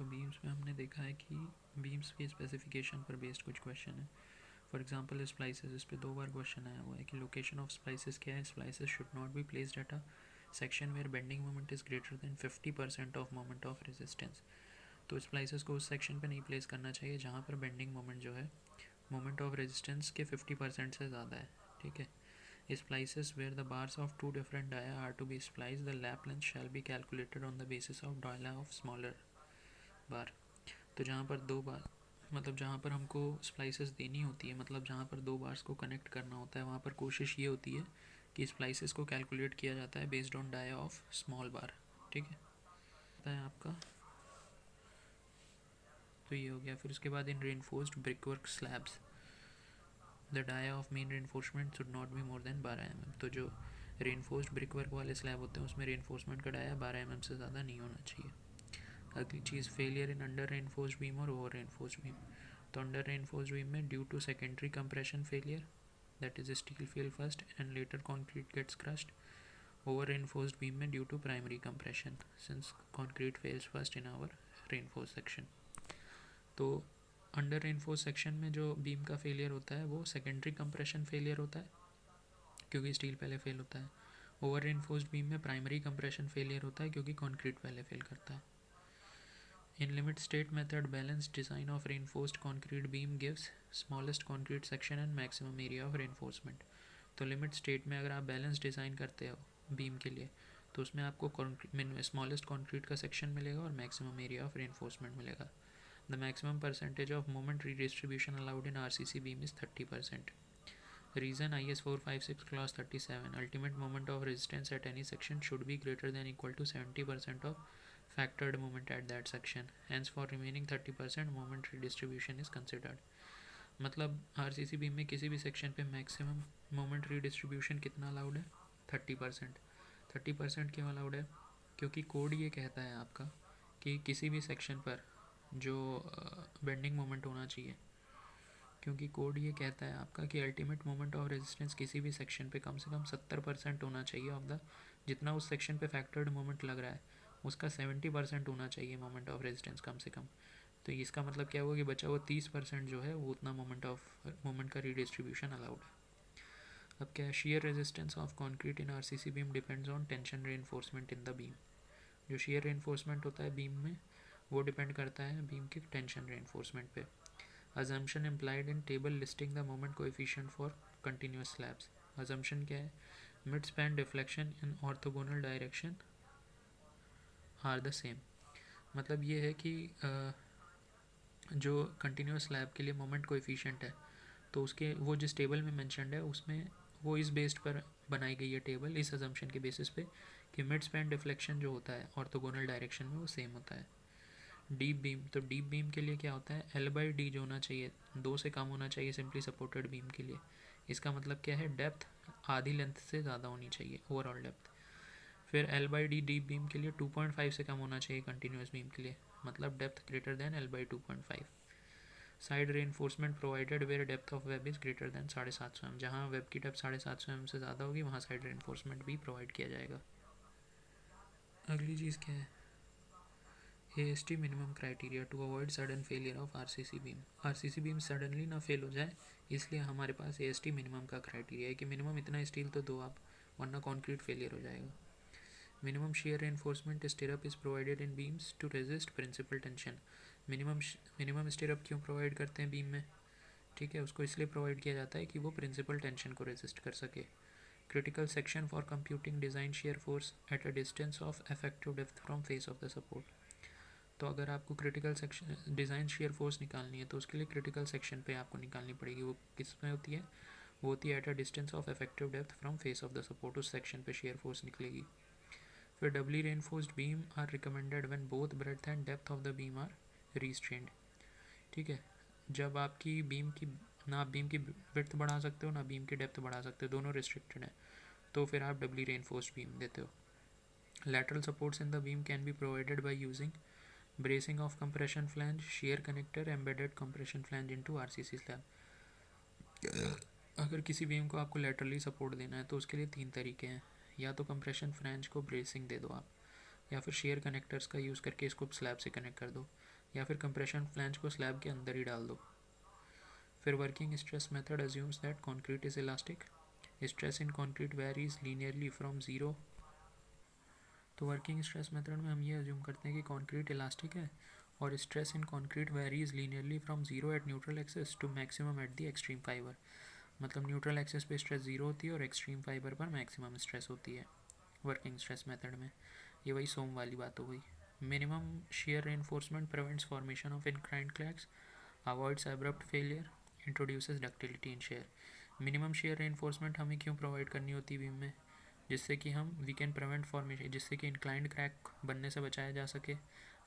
तो बीम्स में हमने देखा है कि बीम्स के स्पेसिफिकेशन पर बेस्ड कुछ क्वेश्चन है। फॉर एग्जांपल स्प्लाइसेस, इस पे 2 बार क्वेश्चन आया हुआ है कि लोकेशन ऑफ स्प्लाइसेस क्या है। Splices should not be placed at a section where bending moment is greater than 50% of moment of resistance. तो स्प्लाइसेस को उस सेक्शन पे नहीं प्लेस करना चाहिए जहाँ पर बेंडिंग मोमेंट जो है मोमेंट ऑफ रेजिस्टेंस के 50% से ज़्यादा है। ठीक है। Splices where the bars of two different dia are to be spliced, the lap length shall be calculated on the basis of dia of smaller bar. तो जहाँ पर 2 बार मतलब जहाँ पर हमको स्प्लाइसेस देनी होती है, मतलब जहाँ पर 2 बार्स को कनेक्ट करना होता है, वहाँ पर कोशिश ये होती है कि स्प्लाइसेस को कैलकुलेट किया जाता है based on dia of small bar. ठीक है, पता है आपका। तो ये हो गया। फिर उसके बाद in reinforced brickwork slabs the dia of main reinforcement should not be more than 12 mm। तो जो रेनफोर्स्ड ब्रिकवर्क वाले स्लैब होते हैं उसमें रेनफोर्समेंट का डाया 12 mm से ज़्यादा नहीं होना चाहिए। अगली चीज़ failure in under reinforced beam और ओवर रेनफोर्स्ड बीम। तो अंडर रेनफोर्स्ड बीम में due to secondary compression failure, that is steel fail first and later concrete gets crushed. Over reinforced beam में due to primary compression since concrete fails first in over reinforced section. तो under reinforced section में जो beam का failure होता है वो secondary compression failure होता है क्योंकि स्टील पहले फेल होता है। ओवर रेनफोर्स्ड बीम में प्राइमरी कंप्रेशन फेलियर होता है क्योंकि कॉन्क्रीट पहले फेल करता है। In limit state method, balanced design of reinforced concrete beam gives smallest concrete section and maximum area of reinforcement। तो लिमिट स्टेट में अगर आप बैलेंस डिज़ाइन करते हो बीम के लिए तो उसमें आपको स्मॉलेस्ट कॉन्क्रीट का सेक्शन मिलेगा और मैक्सिमम एरिया ऑफ रेनफोर्समेंट मिलेगा। The maximum percentage of moment redistribution allowed in RCC beam is 30%। Reason IS 456 clause 37 ultimate moment of resistance at any section should be greater than equal to 70% of factored moment at that section. Hence for remaining 30% moment redistribution is considered। मतलब RCC beam में किसी भी section पे maximum moment redistribution कितना allowed है? 30%। 30% क्यों allowed है? क्योंकि कोड ये कहता है आपका कि किसी भी सेक्शन पर जो बेंडिंग मोमेंट होना चाहिए, क्योंकि कोड ये कहता है आपका कि अल्टीमेट मोमेंट ऑफ रेजिस्टेंस किसी भी सेक्शन पे कम से कम 70% होना चाहिए ऑफ द, जितना उस सेक्शन पे फैक्टर्ड मोमेंट लग रहा है उसका 70% होना चाहिए मोमेंट ऑफ रेजिस्टेंस कम से कम। तो इसका मतलब क्या हुआ कि बचा हुआ 30% जो है वो उतना मोमेंट का रीडिस्ट्रीब्यूशन अलाउड है। अब क्या है, share resistance of concrete in RCC beam depends on tension reinforcement in the beam. जो शेयर रेनफोर्समेंट होता है बीम में वो डिपेंड करता है बीम के टेंशन रेनफोर्समेंट पे। Assumption implied in table listing the moment coefficient for continuous slabs। Assumption क्या है? Mid span deflection in orthogonal direction are the same। मतलब ये है कि जो कंटिन्यूस स्लैब के लिए मोमेंट कोएफिशिएंट है तो उसके वो जिस टेबल में मेंशनड है उसमें वो इस बेस्ड पर बनाई गई है टेबल, इस अजम्पशन के बेसिस पे कि मिड स्पैन डिफ्लेक्शन जो होता है ऑर्थोगोनल डायरेक्शन में वो सेम होता है। डीप बीम, तो डीप बीम के लिए क्या होता है, L/D जो होना चाहिए 2 से कम होना चाहिए सिंपली सपोर्टेड बीम के लिए। इसका मतलब क्या है, डेप्थ आधी लेंथ से ज़्यादा होनी चाहिए ओवरऑल डेप्थ। फिर L/D डीप बीम के लिए 2.5 से कम होना चाहिए कंटिन्यूस बीम के लिए, मतलब depth greater than L/2.5। Side reinforcement provided where depth of web is greater than 750 mm। जहाँ वेब की डेप्थ 750 mm से ज़्यादा होगी वहाँ साइड रेनफोर्समेंट भी प्रोवाइड किया जाएगा। अगली चीज़ क्या है, AST minimum criteria to avoid sudden failure of RCC beam. RCC beam suddenly ना फेल हो जाए इसलिए हमारे पास AST मिनिमम का क्राइटेरिया है कि मिनिमम इतना स्टील तो दो आप, वरना कॉन्क्रीट फेलियर हो जाएगा। Minimum shear reinforcement stirrup is provided in beams to resist principal tension. Minimum stirrup क्यों प्रोवाइड करते हैं बीम में? ठीक है, उसको इसलिए प्रोवाइड किया जाता है कि वो प्रिंसिपल टेंशन को रेजिस्ट कर सके। Critical section for computing design shear force at a distance of effective depth from face of the support. तो अगर आपको critical section design shear force निकालनी है तो उसके लिए क्रिटिकल सेक्शन पे आपको निकालनी पड़ेगी। वो किस में होती है? वो होती है at a distance of effective depth from face of the support, उस सेक्शन पे शेयर फोर्स निकलेगी। फिर doubly reinforced beam are recommended when both breadth and depth of the beam are restrained. ठीक है, जब आपकी बीम की ना आप बीम की ब्रेड्थ बढ़ा सकते हो ना बीम की डेप्थ बढ़ा सकते हो, दोनों रिस्ट्रिक्टेड है, तो फिर आप डबली रेनफोर्स्ड बीम देते हो। Lateral supports in the beam can be provided by using bracing of compression flange, shear connector, embedded compression flange into RCC slab। अगर किसी बीम को आपको लेटरली सपोर्ट देना है तो उसके लिए 3 तरीके हैं, या तो कंप्रेशन फ्लैंज को ब्रेसिंग दे दो आप, या फिर शेयर कनेक्टर्स का यूज़ करके इसको स्लैब से कनेक्ट कर दो, या फिर कंप्रेशन फ्लैंज को स्लैब के अंदर ही डाल दो। फिर working stress method assumes that concrete is elastic, stress in concrete varies linearly from zero. तो वर्किंग स्ट्रेस मेथड में हम ये अज्यूम करते हैं कि कॉन्क्रीट इलास्टिक है और stress in concrete varies linearly from zero at neutral axis to maximum at the extreme fibre. मतलब न्यूट्रल एक्सेस पे स्ट्रेस जीरो होती है और एक्सट्रीम फाइबर पर मैक्सिमम स्ट्रेस होती है वर्किंग स्ट्रेस मेथड में। ये वही सोम वाली बात हो गई। Minimum shear reinforcement prevents formation of inclined cracks, avoids abrupt failure, introduces ductility in share. Minimum shear reinforcement हमें क्यों प्रोवाइड करनी होती है बीम में? जिससे कि हम वी कैन प्रिवेंट फॉर्मेशन, जिससे कि इंक्लाइंड क्रैक बनने से बचाया जा सके,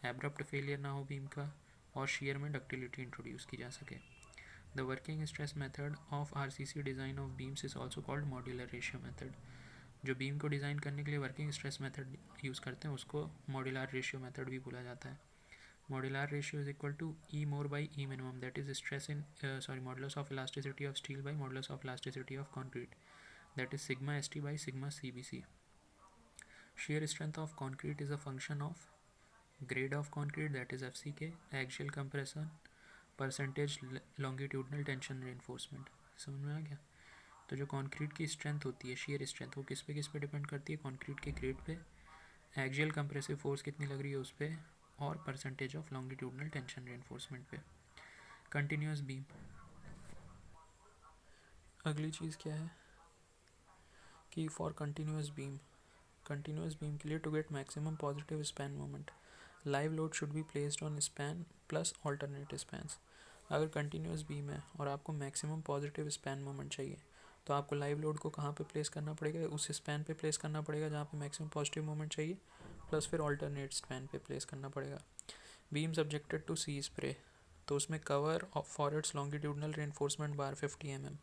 एब्रप्ट फेलियर ना हो बीम का, और शेयर में डक्टिलिटी इंट्रोड्यूस की जा सके। The working stress method of RCC design of beams is also called modular ratio method. जो बीम को डिज़ाइन करने के लिए वर्किंग स्ट्रेस मेथड यूज़ करते हैं उसको मॉड्यूलर रेशियो मेथड भी बोला जाता है। Modular ratio is equal to E more by E minimum, that is stress in modulus of elasticity of steel by modulus of elasticity of concrete, that is sigma st by sigma cbc. Shear strength of concrete is a function of grade of concrete, that is fck, axial compression, percentage longitudinal tension reinforcement। समझ में आ गया? तो जो concrete की strength होती है, shear strength, वो किस पे डिपेंड करती है? कंक्रीट के grade pay, axial compressive force कितनी लग रही है उस पर, और percentage of longitudinal tension reinforcement पे। कंटिन्यूस बीम, अगली चीज़ क्या है कि फॉर कंटिन्यूस बीम के लिए to get maximum positive span moment, live load should be placed on span plus alternate spans. अगर कंटिन्यूस बीम है और आपको मैक्सिमम पॉजिटिव स्पैन मोमेंट चाहिए तो आपको लाइव लोड को कहाँ पे प्लेस करना पड़ेगा? उस स्पैन पे प्लेस करना पड़ेगा जहाँ पे मैक्सिमम पॉजिटिव मोमेंट चाहिए, प्लस फिर ऑल्टरनेट स्पैन पे प्लेस करना पड़ेगा। Beam subjected to sea spray, तो उसमें cover for its longitudinal reinforcement bar 50 mm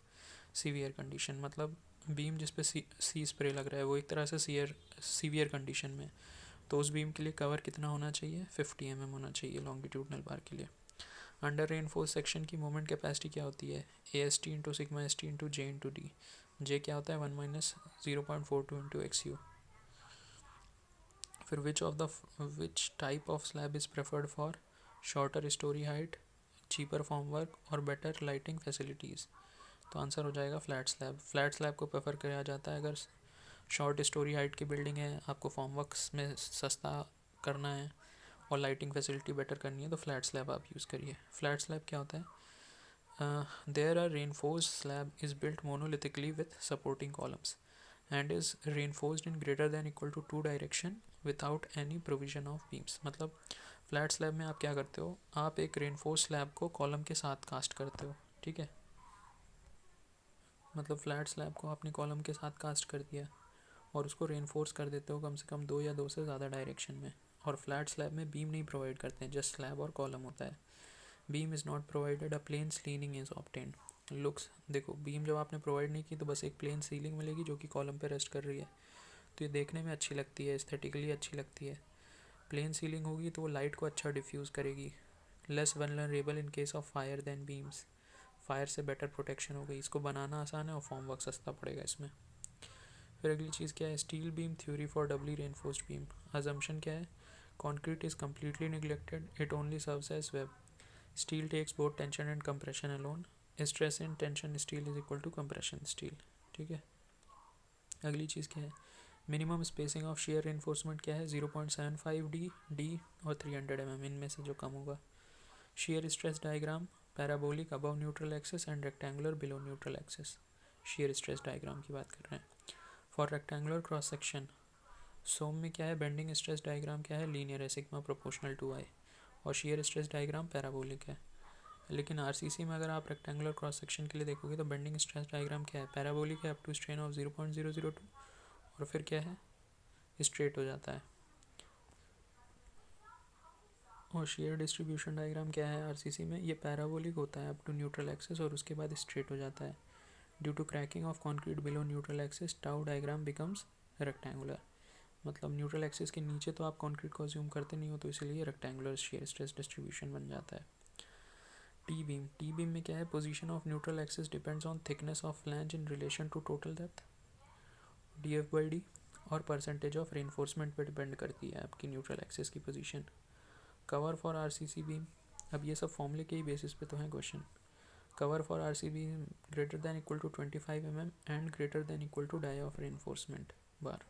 severe condition. मतलब बीम जिस पे सी स्प्रे लग रहा है वो एक तरह से सीवियर कंडीशन में, तो उस बीम के लिए कवर कितना होना चाहिए? 50 mm होना चाहिए लॉन्गिट्यूडनल बार के लिए। अंडर रेनफोर्स सेक्शन की मोमेंट कैपेसिटी क्या होती है? A S T into sigma S T into J into D. J क्या होता है? 1 माइनस 0.42 इंटू एक्स यू। फिर which type of slab is preferred for shorter storey height, cheaper form work और better lighting facilities? तो answer हो जाएगा flat slab. Flat slab को prefer किया जाता है अगर शॉर्ट स्टोरी हाइट की बिल्डिंग है, आपको फॉर्म वर्क्स में सस्ता करना है और लाइटिंग फैसिलिटी बेटर करनी है, तो फ्लैट स्लैब आप यूज़ करिए। फ्लैट स्लैब क्या होता है? There are reinforced slab is built monolithically with supporting columns and is reinforced in greater than equal to 2 direction without any provision of beams. मतलब flat slab में आप क्या करते हो? आप एक रेनफोर्स स्लैब को कॉलम के साथ कास्ट करते हो, ठीक है? मतलब फ्लैट स्लैब को आपने कॉलम के साथ कास्ट कर दिया और उसको रेनफोर्स कर देते हो कम से कम 2 या 2 से ज़्यादा डायरेक्शन में। और फ्लैट स्लैब में बीम नहीं प्रोवाइड करते हैं, जस्ट स्लैब और कॉलम होता है। Beam is not provided, a plain ceiling is obtained. Looks, देखो बीम जब आपने प्रोवाइड नहीं की तो बस एक प्लेन सीलिंग मिलेगी जो कि कॉलम पे रेस्ट कर रही है, तो ये देखने में अच्छी लगती है, एस्थेटिकली अच्छी लगती है। प्लेन सीलिंग होगी तो वो लाइट को अच्छा डिफ्यूज़ करेगी। Less vulnerable in case of fire than beams, fire से बेटर प्रोटेक्शन हो गई। इसको बनाना आसान है और फॉर्म वर्क सस्ता पड़ेगा इसमें। फिर अगली चीज़ क्या है? Steel beam theory for doubly reinforced beam. Assumption क्या है? Concrete is completely neglected, it only serves as web. Steel takes both tension and compression alone, stress in tension steel is equal to compression steel, ठीक है? अगली चीज़ क्या है? Minimum spacing of shear reinforcement क्या है? 0.75 डी और 300 mm, इनमें से जो कम होगा। Shear stress diagram, parabolic above neutral axis and rectangular below neutral axis. Shear stress diagram की बात कर रहे हैं। फॉर रेक्टेंगुलर क्रॉस सेक्शन, सोम में क्या है? बेंडिंग स्ट्रेस डायग्राम क्या है? लीनियर है, सिग्मा प्रोपोर्शनल टू आई। और शेयर स्ट्रेस डायग्राम पैराबोलिक है। लेकिन आरसीसी में अगर आप रेक्टेंगुलर क्रॉस सेक्शन के लिए देखोगे तो बेंडिंग स्ट्रेस डायग्राम क्या है? पैराबोलिक है, अप टू स्ट्रेन ऑफ 0.002, और फिर क्या है? स्ट्रेट हो जाता है। और शेयर डिस्ट्रीब्यूशन डायग्राम क्या है आरसीसी में? ये पैराबोलिक होता है अप टू न्यूट्रल एक्सिस और उसके बाद स्ट्रेट हो जाता है। Due to cracking of concrete below neutral axis, tau diagram becomes rectangular. मतलब न्यूट्रल एक्सिस के नीचे तो आप कॉन्क्रीट को अज्यूम करते नहीं हो, तो इसलिए रेक्टेंगुलर शेयर स्ट्रेस डिस्ट्रीब्यूशन बन जाता है। टी बीम में क्या है? Position of neutral axis depends on thickness of flange in relation to total depth, D F by D. और परसेंटेज ऑफ रेनफोर्समेंट पे डिपेंड करती है आपकी न्यूट्रल एक्सिस की position. Cover for RCC beam, अब ये सब फॉर्मूले के ही बेसिस पे तो है question. Cover for RC beam greater than equal to 25 mm and greater than equal to dia of reinforcement bar.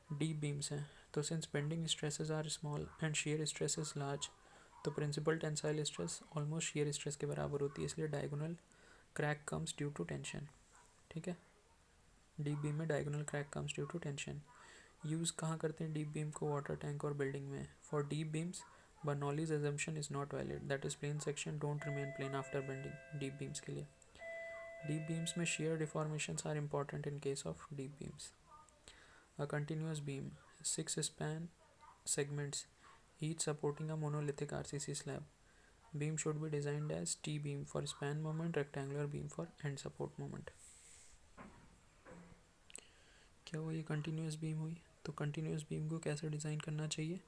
Deep beams हैं, तो since bending stresses are small and shear stress is large, तो principal tensile stress almost shear stress के बराबर होती है, इसलिए diagonal crack comes due to tension. ठीक है, डीप बीम में diagonal crack comes due to tension. Use कहाँ करते हैं डीप बीम को? वाटर टैंक और बिल्डिंग में। For deep beams Bernoulli's assumption is not valid, that is plane section don't remain plane after bending. Deep beams के लिए, deep beams में shear deformations are important in case of deep beams. A continuous beam, 6 span segments each supporting a monolithic RCC slab. Beam should be designed as T-beam for span moment, rectangular beam for end support moment. क्या हुआ? ये continuous beam हुई, तो continuous beam को कैसे design करना चाहिए?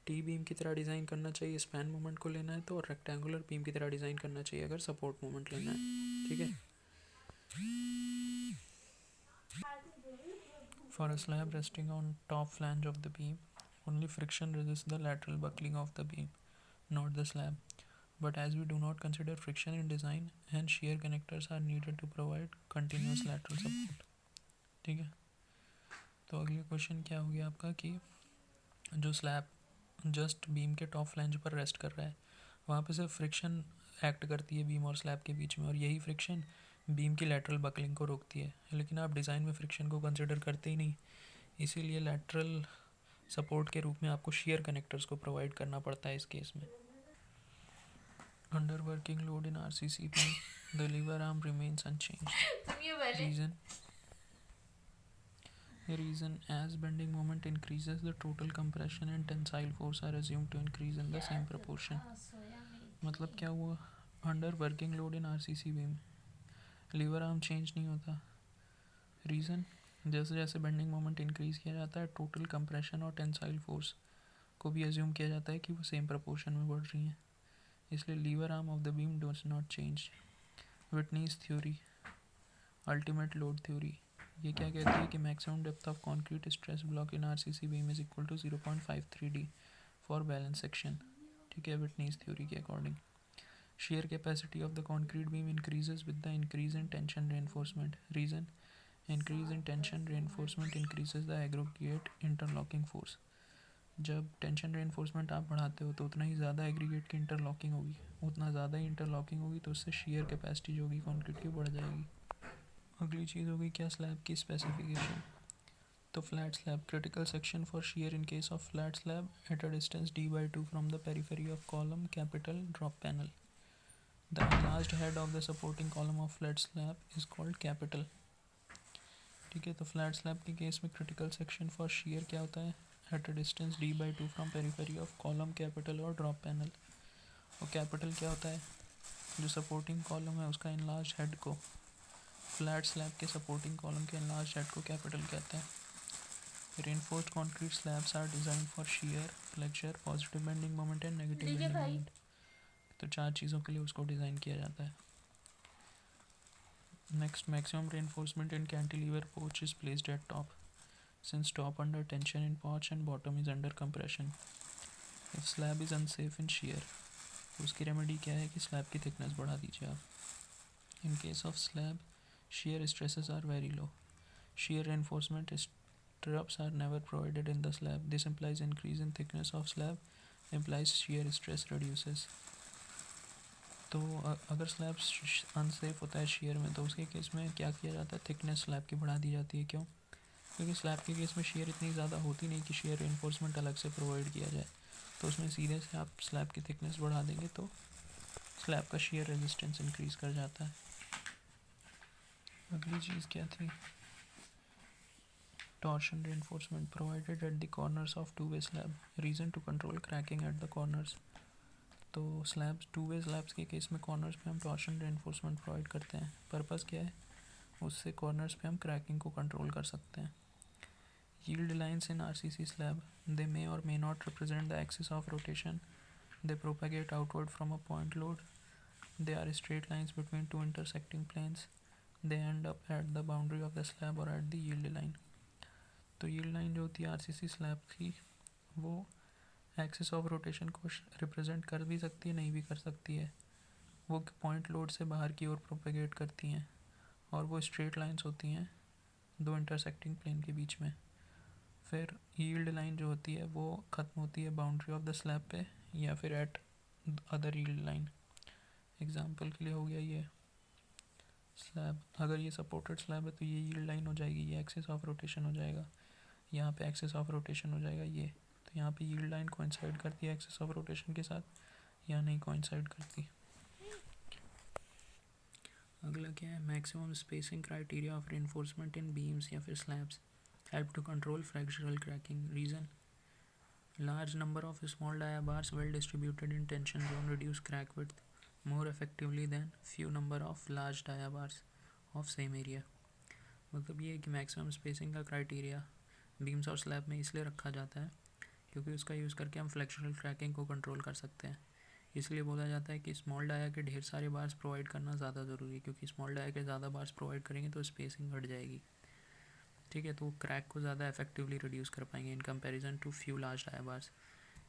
T beam की तरह डिज़ाइन करना चाहिए स्पैन मोमेंट को लेना है तो, और रेक्टेंगुलर बीम की तरह डिज़ाइन करना चाहिए अगर सपोर्ट मोमेंट लेना है। ठीक है, for a slab resting on top flange of the beam only friction resists the lateral buckling of the beam, not the slab. But as we do not consider friction in design, and shear connectors are needed to provide continuous lateral support. ठीक है, तो अगला question क्या हो गया आपका कि जो स्लैब जस्ट बीम के टॉप फ्लैंज पर रेस्ट कर रहा है, वहाँ पे सिर्फ फ्रिक्शन एक्ट करती है बीम और स्लैब के बीच में, और यही फ्रिक्शन बीम की लैटरल बकलिंग को रोकती है। लेकिन आप डिज़ाइन में फ्रिक्शन को कंसिडर करते ही नहीं, इसीलिए लैटरल सपोर्ट के रूप में आपको शेयर कनेक्टर्स को प्रोवाइड करना पड़ता है इस केस में। Under working load in RCC beam the lever arm remains unchanged. Reason as bending moment increases, the total compression and tensile force are assumed to increase in the same proportion. मतलब क्या हुआ? Under working load in RCC beam lever arm change नहीं होता। Reason, जैसे जैसे bending moment increase किया जाता है, टोटल कंप्रेशन और टेंसाइल फोर्स को भी एज्यूम किया जाता है कि वो सेम प्रपोर्शन में बढ़ रही हैं, इसलिए lever arm of the beam does not change. Whitney's theory, ultimate load theory, ये क्या कहती है कि maximum depth of concrete stress block in RCC beam is equal to 0.53 d for balance section. ठीक है, विटनीज थ्योरी के according shear capacity of the concrete beam increases with the increase in tension reinforcement. Reason, increase in tension reinforcement increases the aggregate interlocking force. जब tension reinforcement आप बढ़ाते हो तो उतना ही ज़्यादा एग्रीगेट की इंटरलॉकिंग होगी, उतना ज़्यादा ही इंटरलॉकिंग होगी, तो उससे शेयर कैपेसिटी जो होगी कॉन्क्रीट की बढ़ जाएगी। अगली चीज़ होगी क्या? स्लैब की स्पेसिफिकेशन। तो flat slab, critical section for share in case of flat slab eight a distance d/2 from the periphery of column capital drop panel. The enlarged head of the supporting column of flat slab is called capital. ठीक है, तो flat slab के case में critical section for shear क्या होता है? At a distance d/2 from periphery of column capital और drop panel. और कैपिटल क्या होता है? जो सपोर्टिंग कॉलम है उसका इनलार्ज हेड को, फ्लैट स्लैब के सपोर्टिंग कॉलम के इनलार्ज हेड को कैपिटल कहते हैं। Reinforced concrete slabs are design for shear, flexure, positive bending moment and negative bending moment. तो 4 चीज़ों के लिए उसको डिज़ाइन किया जाता है। Next, maximum reinforcement in cantilever porch is placed at top, since top under tension in porch and bottom is under compression. If slab is unsafe in share, तो उसकी रेमेडी क्या है कि स्लैब की थिकनेस बढ़ा दीजिए आप। इन case of slab shear stresses are very low, shear reinforcement stirrups are never provided in the slab. This implies increase in thickness of slab, implies shear stress reduces. तो अगर slab unsafe होता है share में, तो उसके case में क्या किया जाता है? थिकनेस स्लैब की बढ़ा दी जाती है। क्यों? क्योंकि स्लैब के केस में शेयर इतनी ज़्यादा होती नहीं कि शेयर रेनफोर्समेंट अलग से प्रोवाइड किया जाए, तो उसमें सीधे से आप स्लैब की थिकनेस बढ़ा देंगे तो स्लैब का शेयर रेजिस्टेंस इंक्रीज़ कर जाता है। अगली चीज़ क्या थी? Torsion reinforcement provided at the corners of two-way slab. Reason to control cracking at the corners. तो स्लैब्स, टू वे स्लैब्स के केस में कॉर्नर्स पे हम टॉर्शन रेनफोर्समेंट प्रोवाइड करते हैं। पर्पस क्या है? उससे कॉर्नर्स पे हम क्रैकिंग को कंट्रोल कर सकते हैं। Yield lines in RCC slab, they may और may not represent the axis of rotation, they propagate outward from a point load, they are straight lines between two intersecting planes, they end up at the boundary of the slab और at the yield line. तो yield line जो होती है RCC slab की, वो axis of rotation को represent कर भी सकती है, नहीं भी कर सकती है। वो पॉइंट लोड से बाहर की ओर प्रोपेगेट करती हैं और वो स्ट्रेट लाइंस होती हैं दो इंटरसेक्टिंग प्लेन के बीच में। फिर यील्ड लाइन जो होती है वो ख़त्म होती है बाउंड्री ऑफ द स्लैब पे या फिर eight other yield line. Example के लिए हो गया ये स्लैब, अगर ये सपोर्टेड स्लैब है तो ये यील्ड लाइन हो जाएगी, ये एक्सिस ऑफ रोटेशन हो जाएगा, यहाँ पे एक्सिस ऑफ रोटेशन हो जाएगा ये। तो यहाँ पे यील्ड लाइन कोइंसाइड करती है एक्सिस ऑफ रोटेशन के साथ, यहाँ नहीं कोइंसाइड करती। अगला क्या है, maximum spacing criteria of reinforcement in beams या फिर slabs help to control fractural cracking. Reason, large number of small dia bars well distributed in tension zone reduce crack width more effectively than few number of large dia bars of same area। मतलब ये है कि maximum spacing का criteria beams और slab में इसलिए रखा जाता है क्योंकि उसका यूज़ करके हम फ्लेक्चरल क्रैकिंग को कंट्रोल कर सकते हैं। इसलिए बोला जाता है कि स्मॉल डाया के ढेर सारे बार्स प्रोवाइड करना ज़्यादा ज़रूरी है, क्योंकि स्मॉल डाया के ज़्यादा बार्स प्रोवाइड करेंगे तो स्पेसिंग घट जाएगी। ठीक है, तो क्रैक को ज़्यादा इफेक्टिवली रिड्यूस कर पाएंगे in comparison to few large dia bars.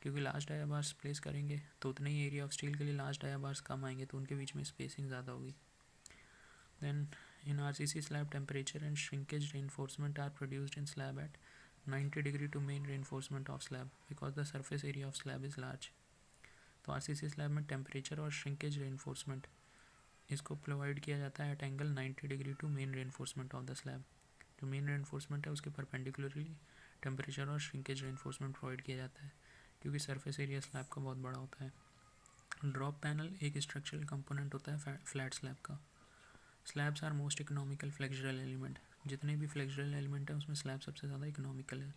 क्योंकि लार्ज डाया बार्स प्लेस करेंगे तो उतने ही एरिया ऑफ स्टील के लिए लार्ज डाया बार्स कम आएंगे, तो उनके बीच में स्पेसिंग ज़्यादा होगी। Then in RCC slab temperature and shrinkage reinforcement are produced in slab at 90 degree to main reinforcement of slab because the surface area of slab is large. तो RCC slab में temperature और shrinkage reinforcement इसको provide किया जाता है at angle 90 degree to main reinforcement of the slab. जो main reinforcement है उसके परपेंडिकुलरली टेम्परेचर और श्रिंकेज रेनफोर्समेंट प्रोवाइड किया जाता है, क्योंकि सरफेस एरिया स्लैब का बहुत बड़ा होता है। ड्रॉप पैनल एक स्ट्रक्चरल कंपोनेंट होता है फ्लैट स्लैब का। Slabs are most economical flexural element, जितने भी फ्लेक्चरल एलिमेंट है उसमें स्लैब सबसे ज़्यादा इकोनॉमिकल है।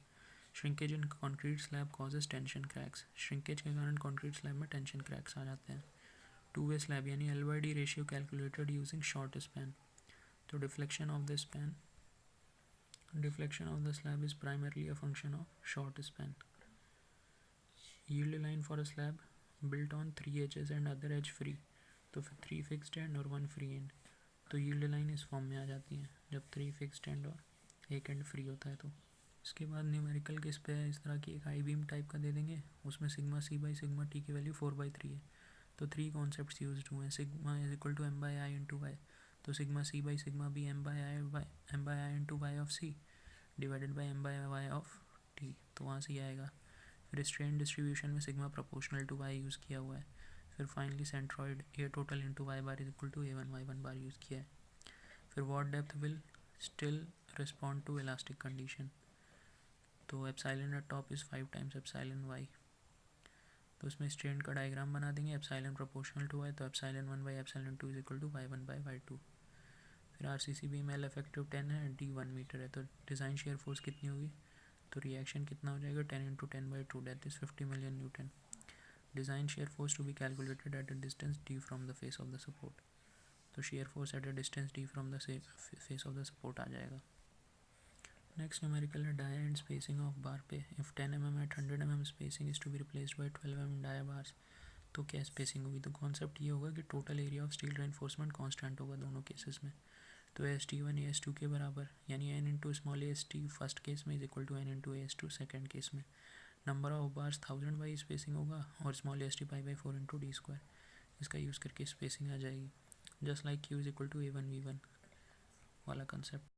Shrinkage in concrete slab causes tension cracks, shrinkage के कारण कॉन्क्रीट स्लैब में टेंशन क्रैक्स आ जाते हैं। टू वे स्लैब यानी L/D ratio calculated using short span. तो deflection of the slab is primarily a function of short span. Yield line for a slab built on 3 edges and other edge free, तो फिर 3 fixed end और 1 free end, तो yield line इस form में आ जाती है जब 3 फिक्स्ड एंड और एक एंड फ्री होता है। तो इसके बाद न्यूमेरिकल किस पे है, इस तरह की एक आई बीम टाइप का दे देंगे, उसमें sigma C by sigma T की वैल्यू 4/3 है। तो 3 कॉन्सेप्ट्स यूज हुए हैं, sigma is equal to M by I into Y, तो sigma C by sigma B M by I into Y of C divided by M by Y of T, तो वहाँ से आएगा। फिर स्ट्रेन डिस्ट्रीब्यूशन में sigma proportional to Y use किया हुआ है। फिर finally centroid A total into Y bar is equal to A1 Y1 bar use किया है। फिर what depth will still respond to elastic condition, तो epsilon at top is 5 times epsilon Y, तो इसमें स्ट्रेन का डायग्राम बना देंगे, epsilon proportional to Y, तो epsilon 1 by epsilon 2 is equal to Y1 by Y2। फिर आरसीसी बीम एल इफेक्टिव 10 है, D 1 metre है, तो डिज़ाइन शेयर फोर्स कितनी होगी, तो रिएक्शन कितना हो जाएगा 10 into 10/2, that is 50 million newton. Design shear force to be calculated at a distance d from the face of the support, तो shear force at a distance d from the face of the support आ जाएगा। Next numerical है dia and spacing of bar पे। If 10 mm at 100 mm spacing is to be replaced by 12 mm dia bars, तो क्या spacing होगी, तो concept ये होगा कि total area of steel reinforcement constant होगा दोनों केसेस में। तो AST1 AS2 के बराबर, यानी n into small AST first case में is equal to n into AS2 second case में। Number of bars 1000 by spacing होगा और स्मॉल AST π/4 इंटू d², इसका यूज़ करके स्पेसिंग आ जाएगी। Just like Q is equal to A1 V1 वाला concept.